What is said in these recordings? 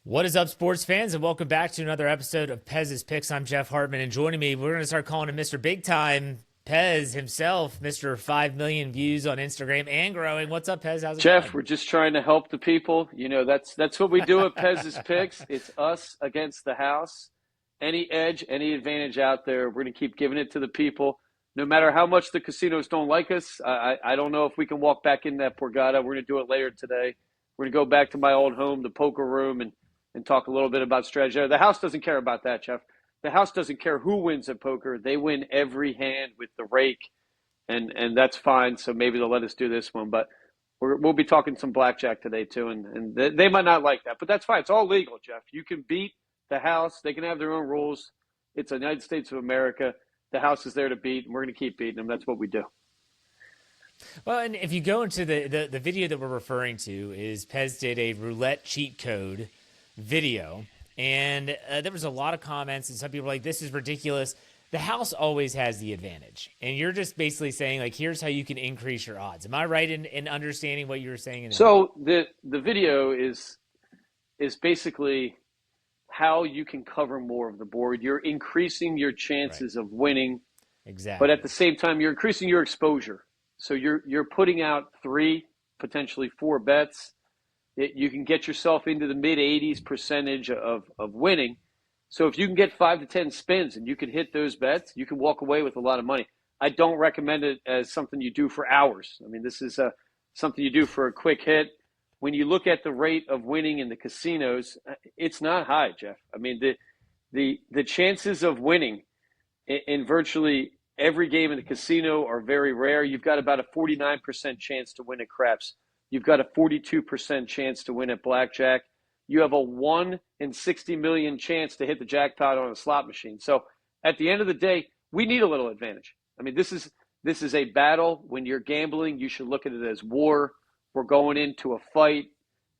What is up, sports fans, and welcome back to another episode of Pez's Picks. I'm Jeff Hartman, and joining me, we're going to start calling him Mr. Big Time, Pez himself, Mr. 5 million views on Instagram and growing. What's up, Pez? How's it Jeff, going? we're just trying to help the people. You know, that's what we do at Pez's Picks. It's us against the house. Any edge, any advantage out there, we're going to keep giving it to the people. No matter how much the casinos don't like us, I don't know if we can walk back in that Borgata. We're going to do it later today. We're going to go back to my old home, the poker room, and talk a little bit about strategy. The house doesn't care about that, Jeff. The house doesn't care who wins at poker. They win every hand with the rake, and that's fine. So maybe they'll let us do this one. But we'll be talking some blackjack today, too, and they might not like that. But that's fine. It's all legal, Jeff. You can beat the house. They can have their own rules. It's the United States of America. The house is there to beat, and we're going to keep beating them. That's what we do. Well, and if you go into the video that we're referring to, is Pez did a roulette cheat code video, and there was a lot of comments, and some people were like, this is ridiculous. The house always has the advantage, and you're just basically saying, like, here's how you can increase your odds. Am I right in understanding what you were saying? So the video is basically how you can cover more of the board. You're increasing your chances of winning, exactly, but at the same time, you're increasing your exposure. So you're putting out 3, potentially 4 bets. You can get yourself into the mid-80s percentage of winning. So if you can get 5 to 10 spins and you can hit those bets, you can walk away with a lot of money. I don't recommend it as something you do for hours. I mean, this is something you do for a quick hit. When you look at the rate of winning in the casinos, it's not high, Jeff. I mean, the chances of winning in virtually every game in the casino are very rare. You've got about a 49% chance to win at craps. You've got a 42% chance to win at blackjack. You have a 1 in 60 million chance to hit the jackpot on a slot machine. So at the end of the day, we need a little advantage. I mean, this is a battle. When you're gambling, you should look at it as war. We're going into a fight.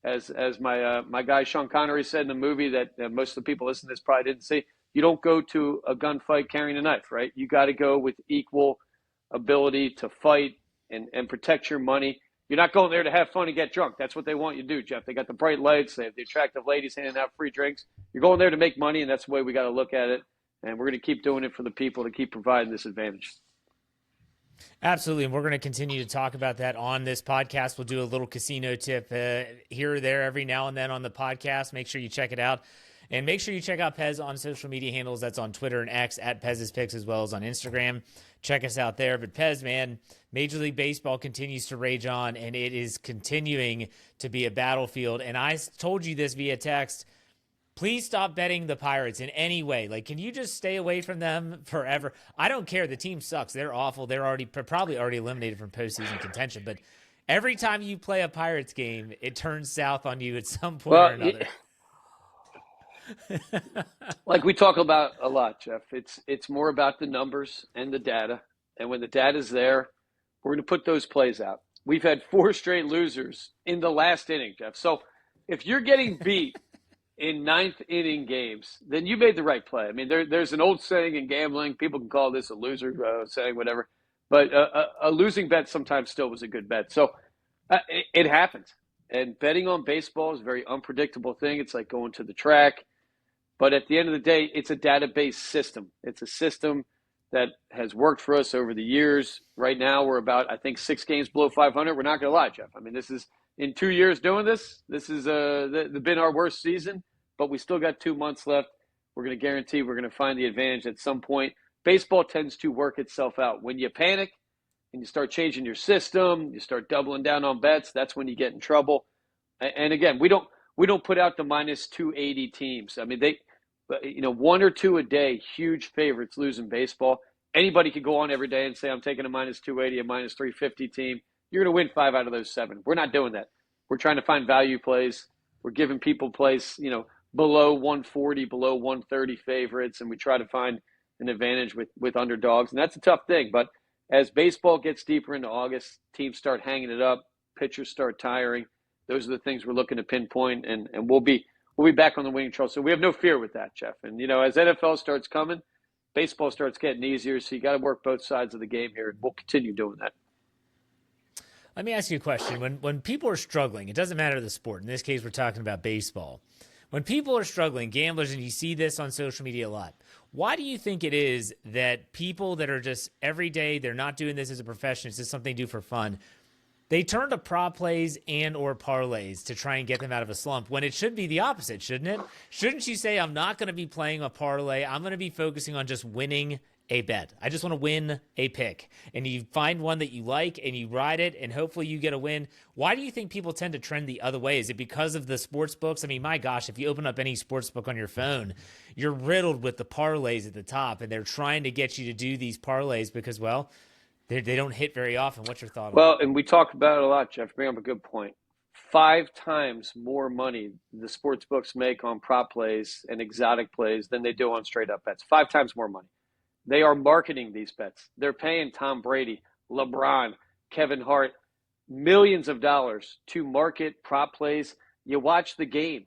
As my guy Sean Connery said in the movie that most of the people listening to this probably didn't see, you don't go to a gunfight carrying a knife, right? You got to go with equal ability to fight and protect your money. You're not going there to have fun and get drunk. That's what they want you to do, Jeff. They got the bright lights. They have the attractive ladies handing out free drinks. You're going there to make money, and that's the way we got to look at it. And we're going to keep doing it for the people to keep providing this advantage. Absolutely, and we're going to continue to talk about that on this podcast. We'll do a little casino tip here or there every now and then on the podcast. Make sure you check it out. And make sure you check out Pez on social media handles. That's on Twitter and X at Pez's Picks, as well as on Instagram. Check us out there. But Pez, man, Major League Baseball continues to rage on, and it is continuing to be a battlefield. And I told you this via text. Please stop betting the Pirates in any way. Like, can you just stay away from them forever? I don't care. The team sucks. They're awful. They're probably already eliminated from postseason contention. But every time you play a Pirates game, it turns south on you at some point or another. Like we talk about a lot, Jeff, it's more about the numbers and the data. And when the data's there, we're going to put those plays out. We've had 4 straight losers in the last inning, Jeff. So if you're getting beat in 9th inning games, then you made the right play. I mean, there's an old saying in gambling. People can call this a loser saying, whatever. But a losing bet sometimes still was a good bet. So it happens. And betting on baseball is a very unpredictable thing. It's like going to the track. But at the end of the day, it's a database system. It's a system that has worked for us over the years. Right now, we're about, I think, 6 games below 500. We're not going to lie, Jeff. I mean, this is in 2 years doing this. This is been our worst season, but we still got 2 months left. We're going to guarantee we're going to find the advantage at some point. Baseball tends to work itself out. When you panic and you start changing your system, you start doubling down on bets, that's when you get in trouble. And again, we don't put out the minus 280 teams. I mean, 1 or 2 a day, huge favorites losing baseball. Anybody could go on every day and say, I'm taking a minus 280, a minus 350 team. You're going to win 5 out of those 7. We're not doing that. We're trying to find value plays. We're giving people plays, below 140, below 130 favorites, and we try to find an advantage with underdogs. And that's a tough thing. But as baseball gets deeper into August, teams start hanging it up, pitchers start tiring. Those are the things we're looking to pinpoint, and we'll be back on the winning trail. So we have no fear with that, Jeff. And, as NFL starts coming, baseball starts getting easier. So you got to work both sides of the game here, and we'll continue doing that. Let me ask you a question. When people are struggling, it doesn't matter the sport. In this case, we're talking about baseball. When people are struggling, gamblers, and you see this on social media a lot, why do you think it is that people that are just every day, they're not doing this as a profession, it's just something they do for fun, they turn to prop plays and or parlays to try and get them out of a slump when it should be the opposite, shouldn't it? Shouldn't you say, I'm not going to be playing a parlay. I'm going to be focusing on just winning a bet. I just want to win a pick. And you find one that you like and you ride it and hopefully you get a win. Why do you think people tend to trend the other way? Is it because of the sports books? I mean, my gosh, if you open up any sports book on your phone, you're riddled with the parlays at the top, and they're trying to get you to do these parlays because, well, they don't hit very often. What's your thought on that? Well, and we talk about it a lot, Jeff. Bring up a good point. 5 times more money the sports books make on prop plays and exotic plays than they do on straight up bets. 5 times more money. They are marketing these bets. They're paying Tom Brady, LeBron, Kevin Hart millions of dollars to market prop plays. You watch the game.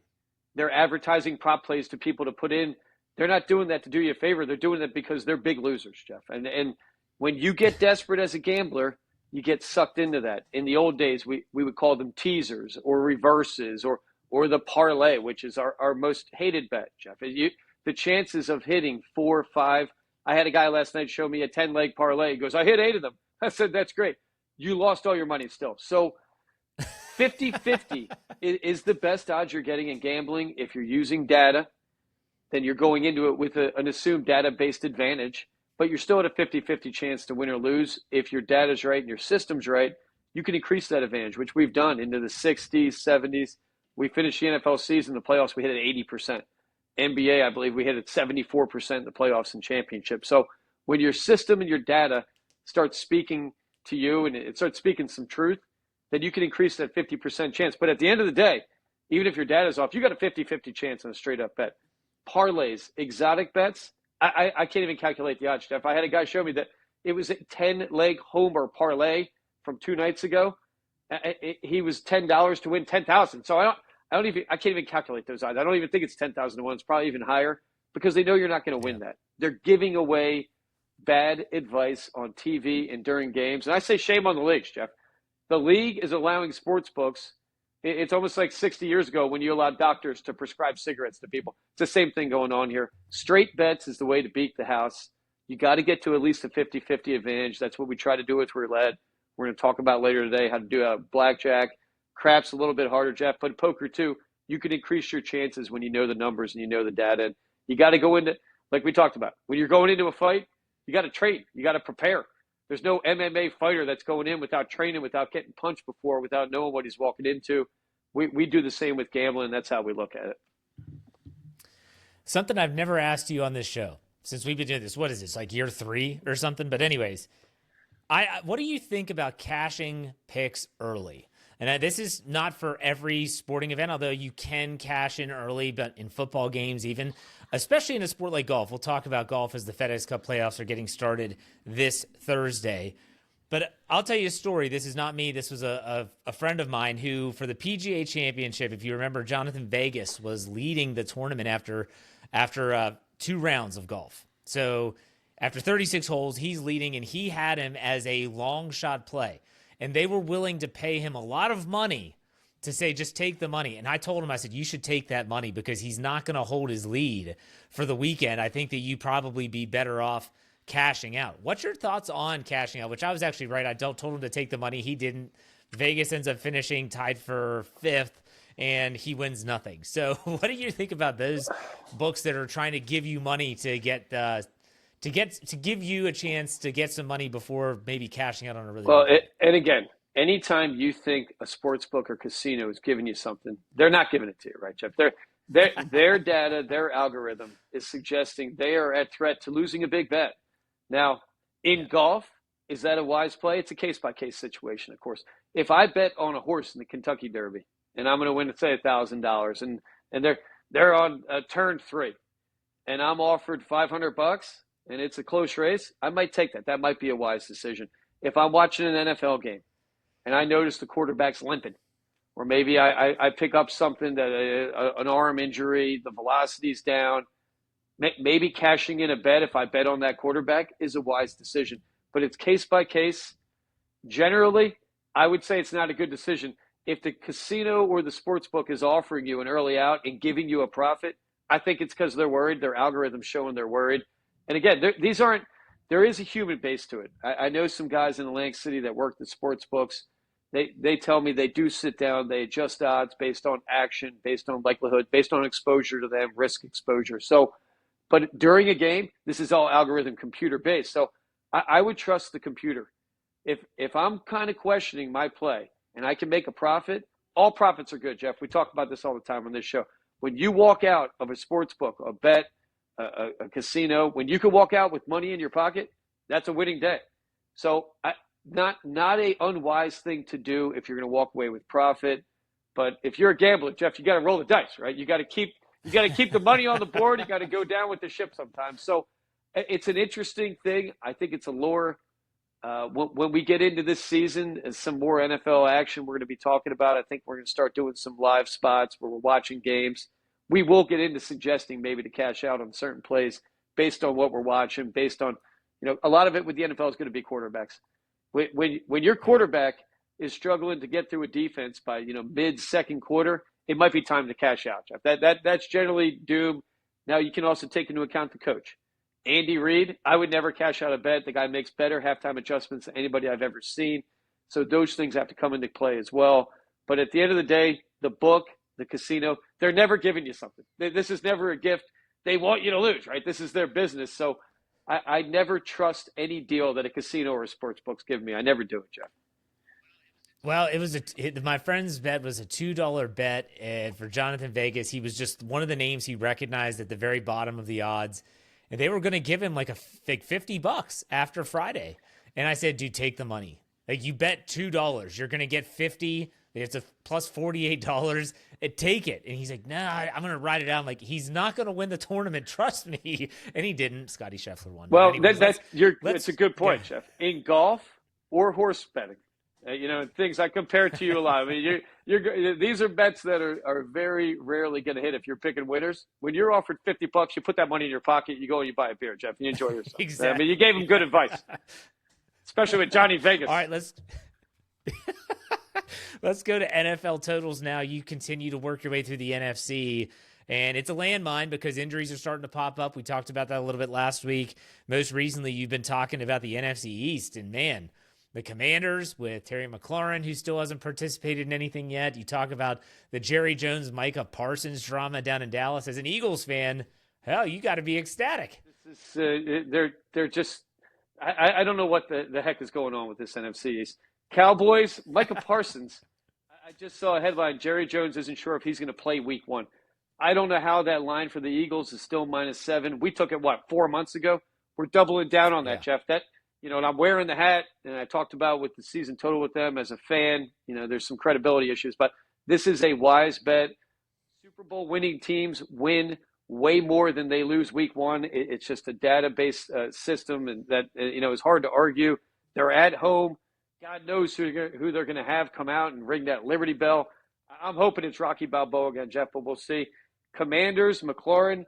They're advertising prop plays to people to put in. They're not doing that to do you a favor. They're doing it because they're big losers, Jeff. And when you get desperate as a gambler, you get sucked into that. In the old days, we would call them teasers or reverses or the parlay, which is our most hated bet, Jeff. The chances of hitting 4 or 5. I had a guy last night show me a 10-leg parlay. He goes, I hit 8 of them. I said, that's great. You lost all your money still. So 50-50 is the best odds you're getting in gambling. If you're using data, then you're going into it with an assumed data-based advantage. But you're still at a 50-50 chance to win or lose. If your data's right and your system's right, you can increase that advantage, which we've done into the 60s, 70s. We finished the NFL season, the playoffs, we hit at 80%. NBA, I believe we hit at 74% in the playoffs and championships. So when your system and your data start speaking to you and it starts speaking some truth, then you can increase that 50% chance. But at the end of the day, even if your data's off, you got a 50-50 chance on a straight up bet. Parlays, exotic bets, I can't even calculate the odds, Jeff. I had a guy show me that it was a 10-leg homer parlay from 2 nights ago. He was $10 to win 10,000. So I can't even calculate those odds. I don't even think it's 10,000 to 1. It's probably even higher because they know you're not going to win that. They're giving away bad advice on TV and during games. And I say shame on the leagues, Jeff. The league is allowing sports books. It's almost like 60 years ago when you allowed doctors to prescribe cigarettes to people. It's the same thing going on here. Straight bets is the way to beat the house. You got to get to at least a 50-50 advantage. That's what we try to do with roulette. We're going to talk about later today how to do a blackjack. Craps a little bit harder, Jeff, but poker too, you can increase your chances when you know the numbers and you know the data. And you got to go into, like we talked about, when you're going into a fight, you got to train. You got to prepare. There's no MMA fighter that's going in without training, without getting punched before, without knowing what he's walking into. We do the same with gambling. That's how we look at it. Something I've never asked you on this show since we've been doing this. What is this, like year 3 or something? But anyways, what do you think about cashing picks early? And this is not for every sporting event, although you can cash in early, but in football games even, especially in a sport like golf. We'll talk about golf as the FedEx Cup playoffs are getting started this Thursday. But I'll tell you a story. This is not me. This was a friend of mine who, for the PGA Championship, if you remember, Jonathan Vegas was leading the tournament after 2 rounds of golf. So after 36 holes, he's leading, and he had him as a long shot play. And they were willing to pay him a lot of money to say, just take the money. And I told him, I said, you should take that money because he's not going to hold his lead for the weekend. I think that you'd probably be better off cashing out. What's your thoughts on cashing out? Which I was actually right. I told him to take the money. He didn't. Vegas ends up finishing tied for 5th, and he wins nothing. So what do you think about those books that are trying to give you money to give you a chance to get some money before maybe cashing out on a really well? And again, anytime you think a sports book or casino is giving you something, they're not giving it to you, right, Jeff? Their data, their algorithm is suggesting they are at threat to losing a big bet. Now, in golf, is that a wise play? It's a case-by-case situation, of course. If I bet on a horse in the Kentucky Derby and I'm going to win, say, $1,000, and they're on turn 3, and I'm offered $500 and it's a close race, I might take that. That might be a wise decision. If I'm watching an NFL game and I notice the quarterback's limping, or maybe I pick up something that an arm injury, the velocity's down, maybe cashing in a bet if I bet on that quarterback is a wise decision. But it's case by case. Generally, I would say it's not a good decision. if the casino or the sports book is offering you an early out and giving you a profit, I think it's because they're worried. Their algorithm's showing they're worried. And again, there is a human base to it. I know some guys in Atlantic City that work the sports books. They tell me they do sit down, they adjust odds based on action, based on likelihood, based on exposure to them, risk exposure. So, but during a game, this is all algorithm computer based. So I would trust the computer. If I'm kind of questioning my play and I can make a profit, all profits are good, Jeff. We talk about this all the time on this show. When you walk out of a sports book, a bet, a casino, when you can walk out with money in your pocket, that's a winning day. So not a unwise thing to do if you're going to walk away with profit. But if you're a gambler, Jeff, you got to roll the dice, right? You got to keep the money on the board. You got to go down with the ship sometimes. So it's an interesting thing. I think it's a lure. When we get into this season and some more NFL action we're going to be talking about, I think we're going to start doing some live spots where we're watching games. We will get into suggesting maybe to cash out on certain plays based on what we're watching, based on, a lot of it with the NFL is going to be quarterbacks. When your quarterback is struggling to get through a defense by, mid-second quarter, it might be time to cash out, Jeff. That's generally doom. Now, you can also take into account the coach. Andy Reid, I would never cash out a bet. The guy makes better halftime adjustments than anybody I've ever seen. So those things have to come into play as well. But at the end of the day, the book, the casino, they're never giving you something. This is never a gift. They want you to lose, right? This is their business. So I never trust any deal that a casino or a sports book's give me. I never do it, Jeff. Well, my friend's bet was a $2 bet for Jonathan Vegas. He was just one of the names he recognized at the very bottom of the odds. And they were going to give him like $50 after Friday. And I said, dude, take the money. Like, you bet $2. You're going to get 50. It's a plus $48. Take it. And he's like, nah, I'm going to ride it out. I'm like, he's not going to win the tournament. Trust me. And he didn't. Scotty Scheffler won. Well, it's a good point, Jeff. In golf or horse betting, things I compare to you a lot. I mean, these are bets that are very rarely going to hit if you're picking winners. When you're offered $50, you put that money in your pocket, you go and you buy a beer, Jeff. You enjoy yourself. Exactly. I mean, you gave him good advice, especially with Johnny Vegas. All right, let's go to NFL totals now. You continue to work your way through the NFC. And it's a landmine because injuries are starting to pop up. We talked about that a little bit last week. Most recently, you've been talking about the NFC East. And, man, the Commanders with Terry McLaurin, who still hasn't participated in anything yet. You talk about the Jerry Jones, Micah Parsons drama down in Dallas. As an Eagles fan, hell, you got to be ecstatic. This is, they're just – I don't know what the heck is going on with this NFC East. Cowboys, Micah Parsons. I just saw a headline, Jerry Jones isn't sure if he's going to play week 1. I don't know how that line for the Eagles is still -7. We took it, 4 months ago? We're doubling down on that, Jeff. And I'm wearing the hat, and I talked about with the season total with them as a fan. There's some credibility issues, but this is a wise bet. Super Bowl winning teams win way more than they lose week 1. It's just a database system, and that is hard to argue. They're at home. God knows who they're going to have come out and ring that Liberty Bell. I'm hoping it's Rocky Balboa again, Jeff, but we'll see. Commanders, McLaurin.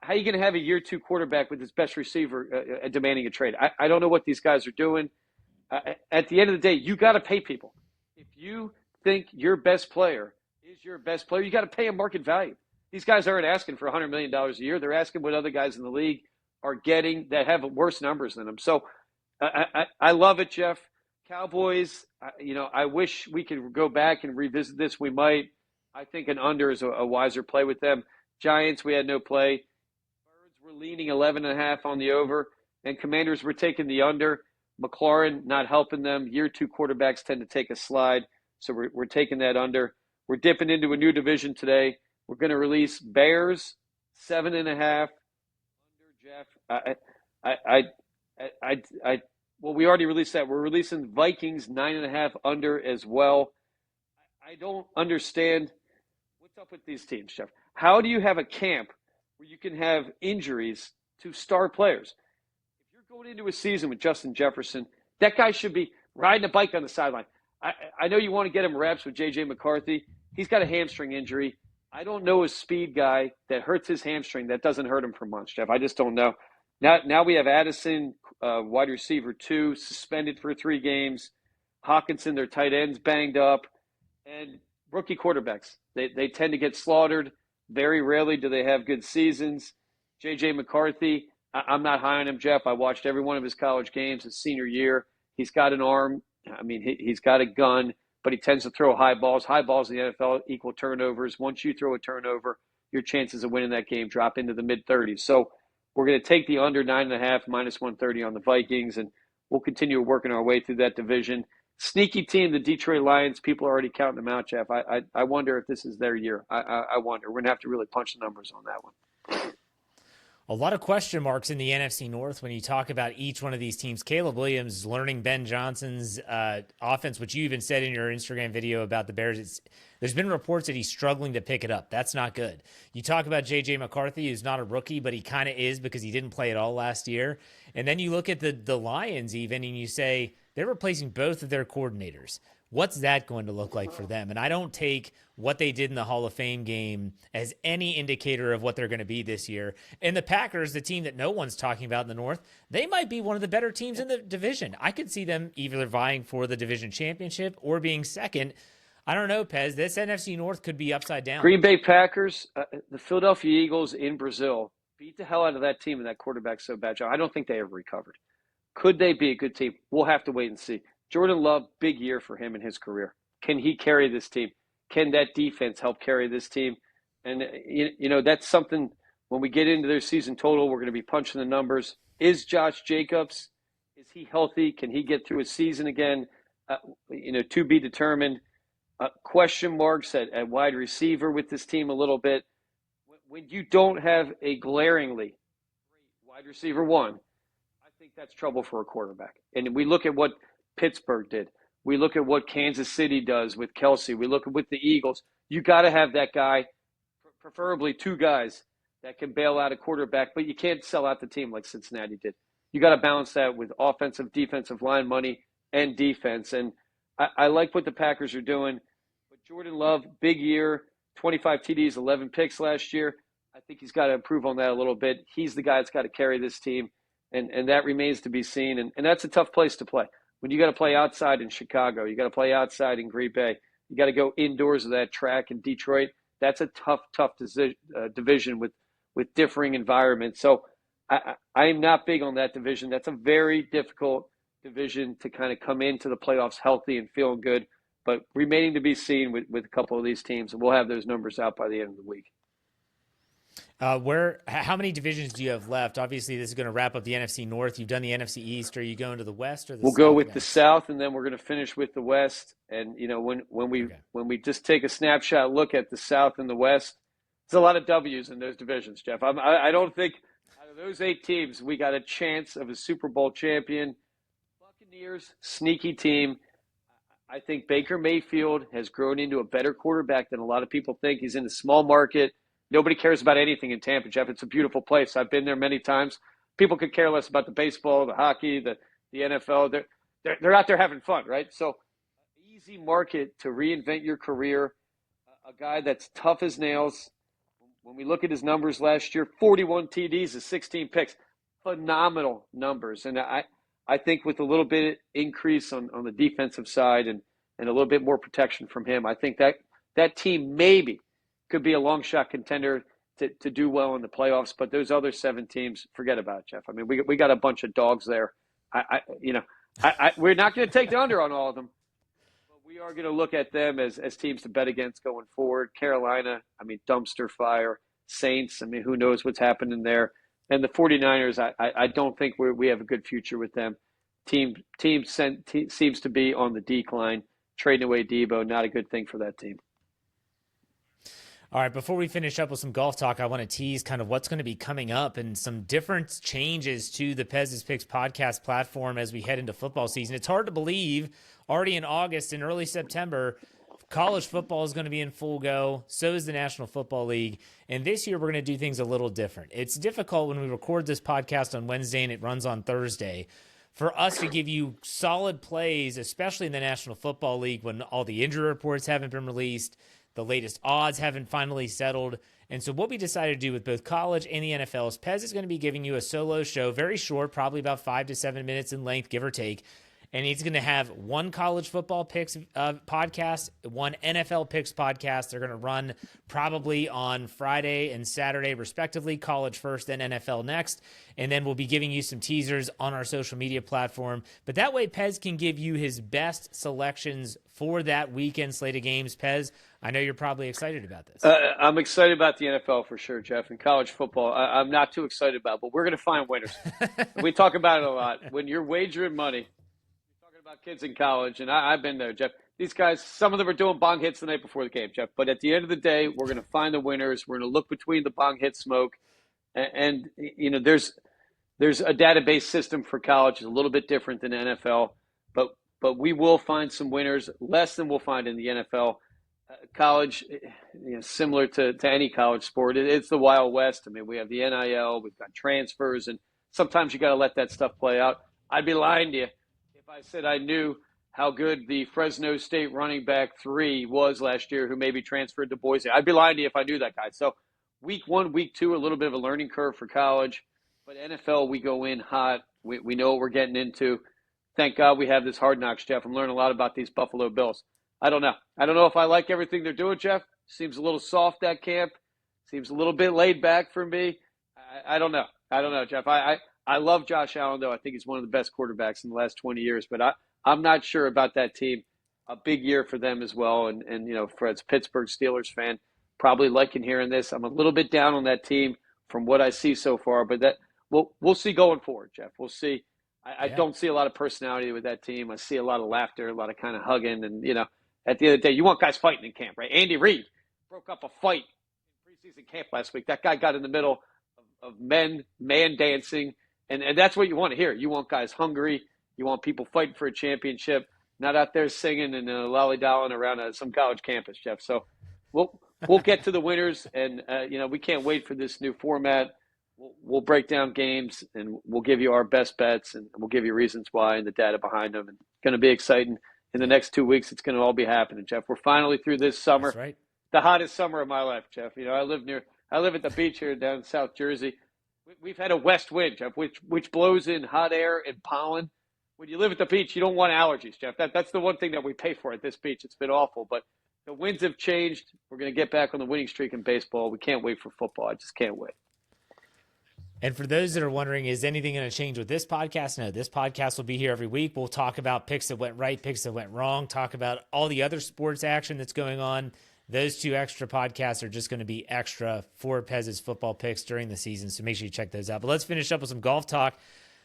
How are you going to have a year 2 quarterback with his best receiver demanding a trade? I don't know what these guys are doing. At the end of the day, you got to pay people. If you think your best player is your best player, you got to pay him market value. These guys aren't asking for $100 million a year. They're asking what other guys in the league are getting that have worse numbers than them. So I love it, Jeff. Cowboys, I wish we could go back and revisit this. We might. I think an under is a wiser play with them. Giants, we had no play. We're leaning 11.5 on the over, and Commanders were taking the under. McLaurin not helping them. Year 2 quarterbacks tend to take a slide, so we're taking that under. We're dipping into a new division today. We're going to release Bears 7.5 under. Jeff, well, we already released that. We're releasing Vikings 9.5 under as well. I don't understand what's up with these teams, Jeff. How do you have a camp where you can have injuries to star players? If you're going into a season with Justin Jefferson, that guy should be riding a bike on the sideline. I know you want to get him reps with J.J. McCarthy. He's got a hamstring injury. I don't know a speed guy that hurts his hamstring that doesn't hurt him for months, Jeff. I just don't know. Now we have Addison, wide receiver 2, suspended for 3 games. Hawkinson, their tight ends, banged up. And rookie quarterbacks, they tend to get slaughtered. Very rarely do they have good seasons. J.J. McCarthy, I'm not high on him, Jeff. I watched every one of his college games his senior year. He's got an arm. I mean, he's got a gun, but he tends to throw high balls. High balls in the NFL equal turnovers. Once you throw a turnover, your chances of winning that game drop into the mid-30s. So we're going to take the under 9.5, minus 130 on the Vikings, and we'll continue working our way through that division. Sneaky team, the Detroit Lions. People are already counting them out, Jeff. I wonder if this is their year. I wonder. We're going to have to really punch the numbers on that one. A lot of question marks in the NFC North when you talk about each one of these teams. Caleb Williams learning Ben Johnson's offense, which you even said in your Instagram video about the Bears. There's been reports that he's struggling to pick it up. That's not good. You talk about J.J. McCarthy, who's not a rookie, but he kind of is because he didn't play at all last year. And then you look at the Lions even, and you say they're replacing both of their coordinators. What's that going to look like for them? And I don't take what they did in the Hall of Fame game as any indicator of what they're going to be this year. And the Packers, the team that no one's talking about in the North, they might be one of the better teams in the division. I could see them either vying for the division championship or being second. I don't know, Pez. This NFC North could be upside down. Green Bay Packers, the Philadelphia Eagles in Brazil beat the hell out of that team, and that quarterback's so bad. I don't think they ever recovered. Could they be a good team? We'll have to wait and see. Jordan Love, big year for him in his career. Can he carry this team? Can that defense help carry this team? And, that's something when we get into their season total, we're going to be punching the numbers. Is Josh Jacobs, is he healthy? Can he get through a season again? To be determined. Question marks at wide receiver with this team a little bit. When you don't have a glaringly wide receiver one, I think that's trouble for a quarterback. And we look at what Pittsburgh did. We look at what Kansas City does with Kelsey. We look at with the Eagles. You got to have that guy, preferably two guys that can bail out a quarterback, but you can't sell out the team like Cincinnati did. You got to balance that with offensive, defensive line money and defense. And I like what the Packers are doing. But Jordan Love, big year, 25 TDs, 11 picks last year. I think he's got to improve on that a little bit. He's the guy that's got to carry this team, and that remains to be seen. And that's a tough place to play. When you got to play outside in Chicago, you got to play outside in Green Bay, you got to go indoors of that track in Detroit. That's a tough division with differing environments. So I am not big on that division. That's a very difficult division to kind of come into the playoffs healthy and feeling good, but remaining to be seen with a couple of these teams. And we'll have those numbers out by the end of the week. How many divisions do you have left? Obviously, this is going to wrap up the NFC North. You've done the NFC East. Are you going to the West or the South? We'll go with the South, and then we're going to finish with the West. And when we just take a snapshot look at the South and the West, there's a lot of W's in those divisions, Jeff. I don't think out of those 8 teams we got a chance of a Super Bowl champion. Buccaneers, sneaky team. I think Baker Mayfield has grown into a better quarterback than a lot of people think. He's in a small market. Nobody cares about anything in Tampa, Jeff. It's a beautiful place. I've been there many times. People could care less about the baseball, the hockey, the NFL. They're out there having fun, right? So easy market to reinvent your career. A guy that's tough as nails. When we look at his numbers last year, 41 TDs and 16 picks. Phenomenal numbers. And I think with a little bit increase on the defensive side and a little bit more protection from him, I think that team maybe could be a long shot contender to do well in the playoffs. But those other 7 teams, forget about it, Jeff. I mean, we got a bunch of dogs there. We're not going to take the under on all of them, but we are going to look at them as teams to bet against going forward. Carolina, I mean, dumpster fire. Saints, I mean, who knows what's happening there. And the 49ers, I don't think we have a good future with them. Team seems to be on the decline. Trading away Debo, not a good thing for that team. All right, before we finish up with some golf talk, I want to tease kind of what's going to be coming up and some different changes to the Pez's Picks podcast platform as we head into football season. It's hard to believe already in August and early September, college football is going to be in full go. So is the National Football League. And this year, we're going to do things a little different. It's difficult when we record this podcast on Wednesday and it runs on Thursday for us to give you solid plays, especially in the National Football League when all the injury reports haven't been released. The latest odds haven't finally settled. And so what we decided to do with both college and the NFL is Pez is going to be giving you a solo show, very short, probably about 5 to 7 minutes in length, give or take. and he's going to have one college football picks podcast, one NFL picks podcast. They're going to run probably on Friday and Saturday, respectively, college first and NFL next. And then we'll be giving you some teasers on our social media platform. But that way, Pez can give you his best selections for that weekend slate of games. Pez, I know you're probably excited about this. I'm excited about the NFL for sure, Jeff, and college football. I'm not too excited about, but we're going to find winners. We talk about it a lot. When you're wagering money, you're talking about kids in college, and I've been there, Jeff. These guys, some of them are doing bong hits the night before the game, Jeff. But at the end of the day, we're going to find the winners. We're going to look between the bong hit smoke, and you know, there's a database system for college. It's a little bit different than NFL, but we will find some winners, less than we'll find in the NFL. College, you know, similar to any college sport, it's the Wild West. I mean, we have the NIL, we've got transfers, and sometimes you got to let that stuff play out. I'd be lying to you if I said I knew how good the Fresno State running back 3 was last year, who maybe transferred to Boise. I'd be lying to you if I knew that guy. So week 1, week 2, a little bit of a learning curve for college, but NFL, we go in hot. We know what we're getting into. Thank God we have this Hard Knocks, Jeff. I'm learning a lot about these Buffalo Bills. I don't know. I don't know if I like everything they're doing, Jeff. Seems a little soft at camp. Seems a little bit laid back for me. I don't know. I don't know, Jeff. I love Josh Allen, though. I think he's one of the best quarterbacks in the last 20 years. But I'm not sure about that team. A big year for them as well. And you know, Fred's Pittsburgh Steelers fan, probably liking hearing this. I'm a little bit down on that team from what I see so far. But that we'll see going forward, Jeff. We'll see. I don't see a lot of personality with that team. I see a lot of laughter, a lot of kind of hugging, and you know. At the end of the day, you want guys fighting in camp, right? Andy Reid broke up a fight in preseason camp last week. That guy got in the middle of man dancing, and that's what you want to hear. You want guys hungry. You want people fighting for a championship, not out there singing and lolly-dolling around some college campus, Jeff. So we'll get to the winners, and you know, we can't wait for this new format. We'll break down games, and we'll give you our best bets, and we'll give you reasons why and the data behind them. And it's going to be exciting. In the next 2 weeks, it's going to all be happening, Jeff. We're finally through this summer. That's right. The hottest summer of my life, Jeff. You know, I live at the beach here down in South Jersey. We've had a west wind, Jeff, which blows in hot air and pollen. When you live at the beach, you don't want allergies, Jeff. That's the one thing that we pay for at this beach. It's been awful, but the winds have changed. We're going to get back on the winning streak in baseball. We can't wait for football. I just can't wait. And for those that are wondering, is anything going to change with this podcast? No, this podcast will be here every week. We'll talk about picks that went right, picks that went wrong, talk about all the other sports action that's going on. Those 2 extra podcasts are just going to be extra for Pez's football picks during the season, so make sure you check those out. But let's finish up with some golf talk.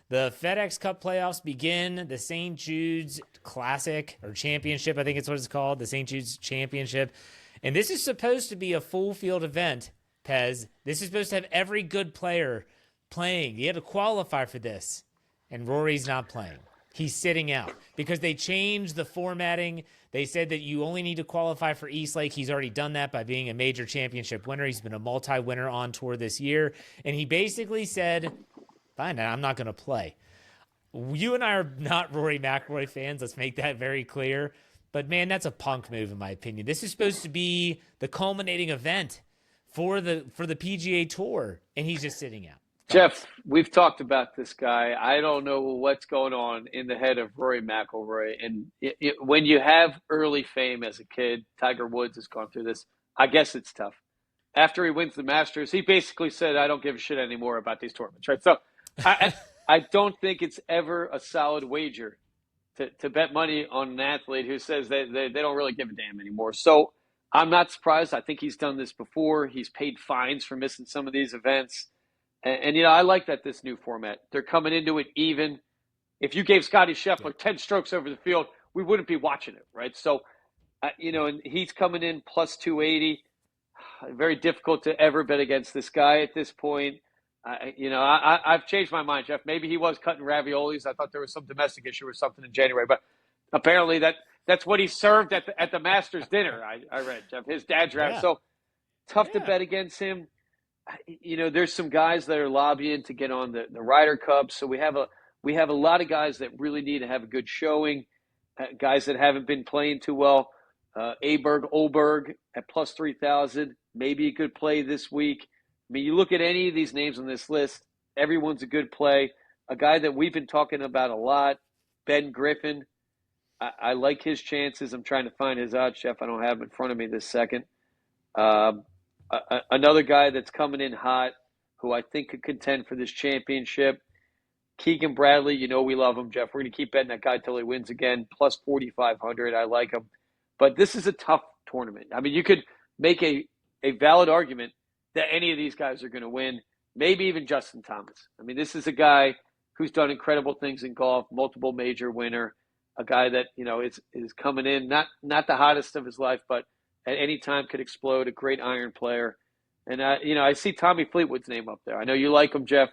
The FedEx Cup playoffs begin. The St. Jude's Classic, or Championship, I think it's what it's called, the St. Jude's Championship. And this is supposed to be a full field event, Pez. This is supposed to have every good player playing. You had to qualify for this, and Rory's not playing. He's sitting out because they changed the formatting. They said that you only need to qualify for East Lake. He's already done that by being a major championship winner. He's been a multi-winner on tour this year, and he basically said, fine, I'm not going to play. You and I are not Rory McIlroy fans. Let's make that very clear. But, man, that's a punk move, in my opinion. This is supposed to be the culminating event for the PGA Tour, and he's just sitting out. Jeff, we've talked about this guy. I don't know what's going on in the head of Rory McIlroy. And when you have early fame as a kid, Tiger Woods has gone through this. I guess it's tough. After he wins the Masters, he basically said, I don't give a shit anymore about these tournaments, right? So I don't think it's ever a solid wager to bet money on an athlete who says they don't really give a damn anymore. So I'm not surprised. I think he's done this before. He's paid fines for missing some of these events. And you know, I like that this new format. They're coming into it even. If you gave Scotty Scheffler 10 strokes over the field, we wouldn't be watching it, right? So, you know, and he's coming in plus 280. Very difficult to ever bet against this guy at this point. You know, I've changed my mind, Jeff. Maybe he was cutting raviolis. I thought there was some domestic issue or something in January, but apparently that's what he served at the Masters dinner. I read, Jeff, his dad's rav. So tough to bet against him. You know, there's some guys that are lobbying to get on the Ryder Cup. So we have a lot of guys that really need to have a good showing. Guys that haven't been playing too well. Olberg at plus 3,000, maybe a good play this week. I mean, you look at any of these names on this list, everyone's a good play. A guy that we've been talking about a lot, Ben Griffin. I like his chances. I'm trying to find his odds, Jeff. I don't have him in front of me this second. Another guy that's coming in hot, who I think could contend for this championship, Keegan Bradley. You know we love him, Jeff. We're going to keep betting that guy till he wins again. Plus 4,500. I like him. But this is a tough tournament. I mean, you could make a valid argument that any of these guys are going to win, maybe even Justin Thomas. I mean, this is a guy who's done incredible things in golf, multiple major winner, a guy that, is coming in, not the hottest of his life, but at any time could explode, a great iron player. And, I see Tommy Fleetwood's name up there. I know you like him, Jeff,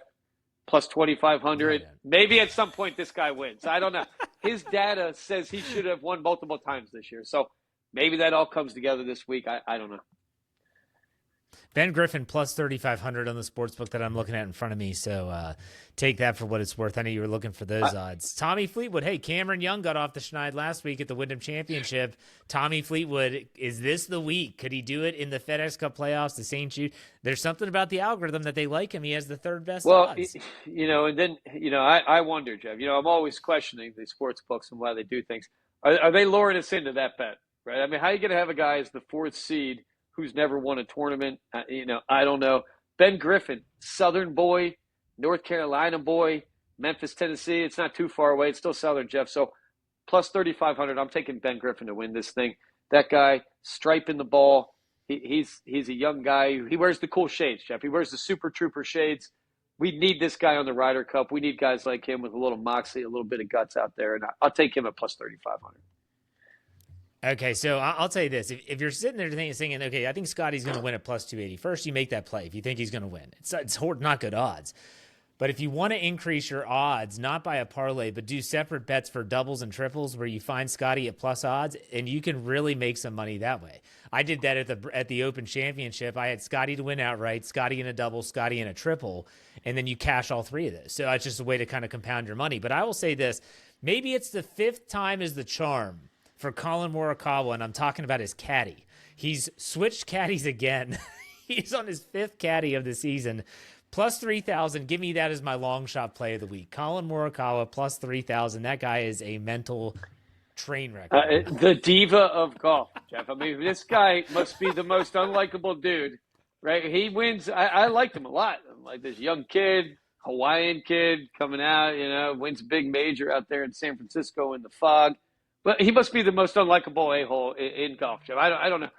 plus 2,500. Maybe at some point this guy wins. I don't know. His data says he should have won multiple times this year. So maybe that all comes together this week. I don't know. Ben Griffin plus 3,500 on the sportsbook that I'm looking at in front of me. So take that for what it's worth. I know you were looking for those odds. Tommy Fleetwood. Hey, Cameron Young got off the schneid last week at the Wyndham Championship. Tommy Fleetwood, is this the week? Could he do it in the FedEx Cup playoffs, the St. Jude? There's something about the algorithm that they like him. He has the third best odds. And then, I wonder, Jeff, I'm always questioning the sports books and why they do things. Are they luring us into that bet, right? I mean, how are you going to have a guy as the fourth seed who's never won a tournament? I don't know. Ben Griffin, Southern boy, North Carolina boy, Memphis, Tennessee. It's not too far away. It's still Southern, Jeff. So plus 3,500. I'm taking Ben Griffin to win this thing. That guy striping the ball. He's a young guy. He wears the cool shades, Jeff. He wears the Super Trooper shades. We need this guy on the Ryder Cup. We need guys like him with a little moxie, a little bit of guts out there. And I'll take him at plus 3,500. Okay, so I'll tell you this. If you're sitting there thinking, okay, I think Scotty's going to win at plus 280, first you make that play if you think he's going to win. It's not good odds. But if you want to increase your odds, not by a parlay, but do separate bets for doubles and triples where you find Scotty at plus odds, and you can really make some money that way. I did that at the Open Championship. I had Scotty to win outright, Scotty in a double, Scotty in a triple, and then you cash all three of those. So it's just a way to kind of compound your money. But I will say this, maybe it's the fifth time is the charm for Colin Morikawa, and I'm talking about his caddy. He's switched caddies again. He's on his fifth caddy of the season. Plus 3,000. Give me that as my long shot play of the week. Colin Morikawa plus 3,000. That guy is a mental train wreck. The diva of golf, Jeff. I mean, this guy must be the most unlikable dude, right? He wins. I liked him a lot. Like this young kid, Hawaiian kid coming out, wins big major out there in San Francisco in the fog. But he must be the most unlikable a-hole in golf, Jeff. I don't know.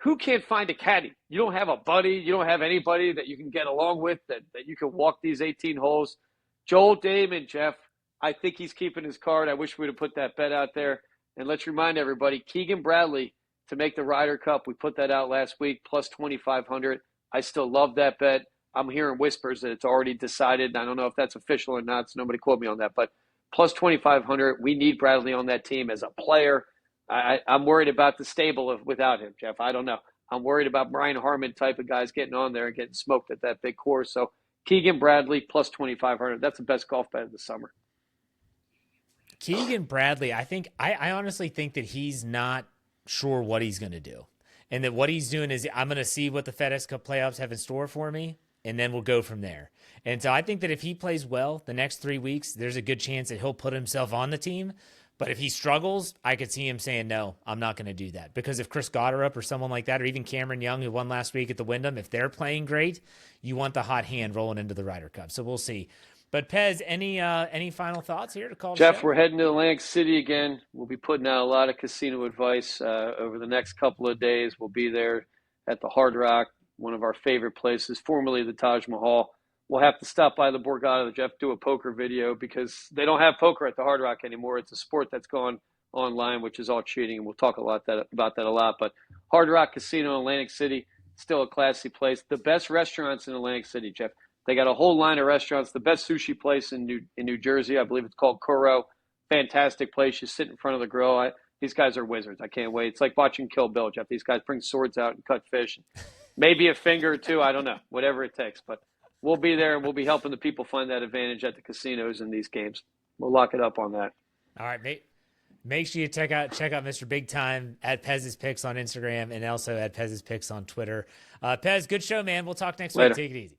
Who can't find a caddy? You don't have a buddy. You don't have anybody that you can get along with that you can walk these 18 holes. Joel Damon, Jeff, I think he's keeping his card. I wish we'd have put that bet out there. And let's remind everybody, Keegan Bradley to make the Ryder Cup. We put that out last week, plus 2,500. I still love that bet. I'm hearing whispers that it's already decided. I don't know if that's official or not, so nobody quote me on that. But plus 2,500. We need Bradley on that team as a player. I'm worried about the stable without him, Jeff. I don't know. I'm worried about Brian Harmon type of guys getting on there and getting smoked at that big course. So Keegan Bradley plus 2,500. That's the best golf bet of the summer. Keegan Bradley, I honestly think that he's not sure what he's going to do. And that what he's doing is I'm going to see what the FedEx Cup playoffs have in store for me, and then we'll go from there. And so I think that if he plays well the next 3 weeks, there's a good chance that he'll put himself on the team. But if he struggles, I could see him saying, no, I'm not going to do that. Because if Chris Gotterup or someone like that, or even Cameron Young, who won last week at the Wyndham, if they're playing great, you want the hot hand rolling into the Ryder Cup. So we'll see. But Pez, any final thoughts here to call Jeff, we're heading to Atlantic City again. We'll be putting out a lot of casino advice over the next couple of days. We'll be there at the Hard Rock, one of our favorite places, formerly the Taj Mahal. We'll have to stop by the Borgata, Jeff, do a poker video because they don't have poker at the Hard Rock anymore. It's a sport that's gone online, which is all cheating, and we'll talk about that a lot. But Hard Rock Casino in Atlantic City, still a classy place. The best restaurants in Atlantic City, Jeff. They got a whole line of restaurants. The best sushi place in New Jersey, I believe it's called Kuro. Fantastic place. You sit in front of the grill. These guys are wizards. I can't wait. It's like watching Kill Bill, Jeff. These guys bring swords out and cut fish. Maybe a finger or two. I don't know. Whatever it takes. But we'll be there, and we'll be helping the people find that advantage at the casinos in these games. We'll lock it up on that. All right, mate. Make sure you check out Mr. Big Time at Pez's Picks on Instagram and also at Pez's Picks on Twitter. Pez, good show, man. We'll talk next week. Take it easy.